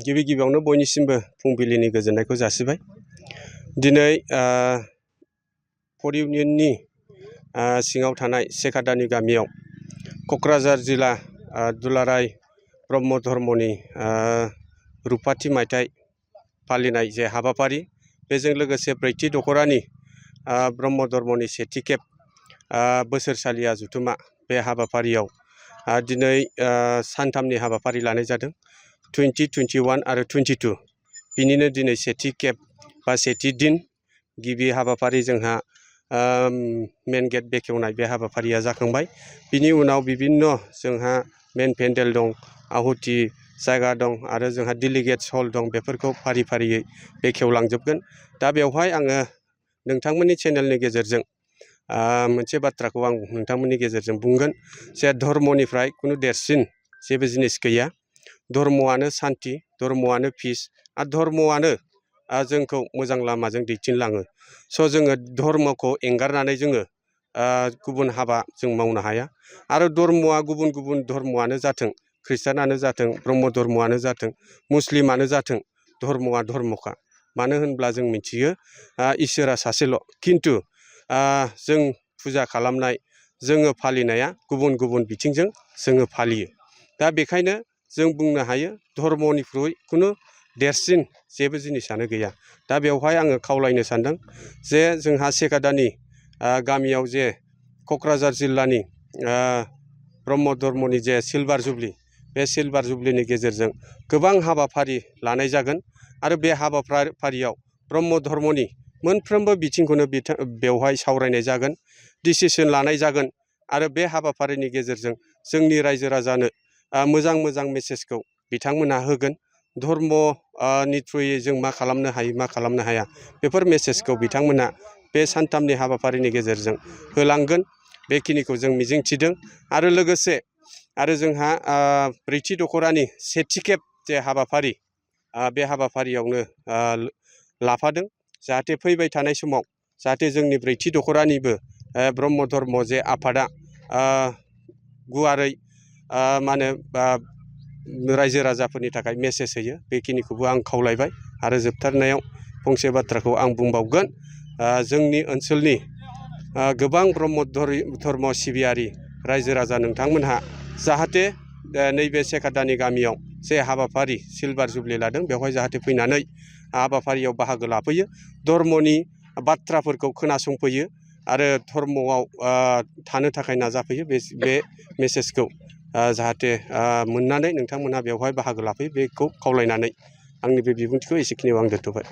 गिबि गिबियावनो बयनिसिमबो फुंबिलिनि गोजोननायखौ जासिबाय। दिनै फर इउनियननि सिङाव थानाय सेकादानि गामियाव क'क्राझार जिल्ला दुलाराय ब्रह्म धर्मनि रुपथि मायथाइ फालिनाय जे हाबाफारि, बेजों लोगोसे ब्रैथि दखरानि ब्रह्म धर्मनि सेथि खेब बोसोरसालिया जथुमा बे हाबाफारियाव दिनै सानथामनि हाबाफारि लानाय जादों। 2021 आरो 22 बिनिनो दिनै सेथि खेब बा सेथि दिन गिबि हाबाफारि जोंहा मेन गेट बेखेवनाय बे हाबाफारिया जाखांबाय। बिनि उनाव बिभिन्न जोंहा मेन पेन्डेल दं, आहुति जायगा दं आरो जोंहा डेलिगेट्स हल दं। बेफोरखौ फारि फारियै बेखेवलांजोबगोन। दा बेवहाय आङो नोंथांमोननि चेनेलनि गेजेरजों मोनसे बाथ्राखौ आं नोंथांमोननि गेजेरजों बुंगोन जे धर्मनिफ्राय खुनु देरसिन जेबो जिनिस गैया। धर्मआनो सान्थि, धर्मआनो पिस, आरो धर्मआनो जोंखौ मोजां लामाजों दैथिनलाङो। स' जोङो धर्मखौ एंगारनानै जोङो गुबुन हाबा जों मावनो हाया। आरो धर्मआ गुबुन गुबुन धर्मआनो जाथों, खृष्टानानो जाथों, ब्रह्म धर्मआनो जाथों, मुस्लिमानो जाथों, धर्मआ धर्मखा। मानो होनब्ला जों मिथियो इसोरा सासेल', खिन्थु जों फुजा खालामनाय, जोङो फालिनाया गुबुन गुबुन बिथिंजों जोङो फालियो। दा बेखायनो जों बुंनो हायो धर्मनिख्रुइ खुनु देरसिन जेबो जिनिसानो गैया। दा बेवहाय आङो खावलायनो सानदों जे जोंहा सेकादानि गामियाव जे क'क्राझार जिल्लानि ब्रह्म धर्मनि जे सिलभार जुबलि, बे सिलभार जुबलिनि गेजेरजों गोबां हाबाफारि लानाय जागोन। आरो बे हाबाफारियाव ब्रह्म धर्मनि मोनफ्रोमबो बिथिंखौनो बेवहाय सावरायनाय जागोन, डिसिसन लानाय जागोन। आरो बे हाबाफारिनि गेजेरजों जोंनि रायजो राजानो मोजां मोजां मेसेजखौ बिथांमोनहा होगोन। धर्मनि थ्रुयै जों मा खालामनो हायो, मा खालामनो हाया, बेफोर मेसेजखौ बिथांमोनहा बे सानथामनि हाबाफारिनि गेजेरजों होलांगोन, बेखिनिखौ जों मिजिंथिदों। आरो लोगोसे जोंहा ब्रैथि दखरानि सेथि खेब जे हाबाफारि, बे हाबाफारियावनो लाफादों। जाहाथे फैबाय थानाय समाव जाहाथे जोंनि ब्रैथि दखरानिबो ब्रह्म धर्म जे आफादा गुवारै मा होनो रायजो राजाफोरनि थाखाय मेसेज होयो, बेखिनिखौबो आं खावलायबाय। आरो जोबथारनायाव फंसे बाथ्राखौ आं बुंबावगोन, जोंनि ओनसोलनि गोबां ब्रह्म धर्म सिबियारि रायजो राजा नोंथांमोनहा जाहाथे नैबे सेकादानि गामियाव जे हाबाफारि सिलभार जुबलि लादों, बेवहाय जाहाथे फैनानै हाबाफारियाव बाहागो लाफैयो, धर्मनि बाथ्राफोरखौ खोनासंफैयो आरो धर्मआव थानो थाखाय नाजाफैयो। बे मेसेजखौ जाहाथे मोननानै नोंथांमोनहा बेवहाय बाहागो लाफैयो, बेखौ खावलायनानै आंनि बे बिबुंथिखौ एसेखिनियाव आं दोनथ'बाय।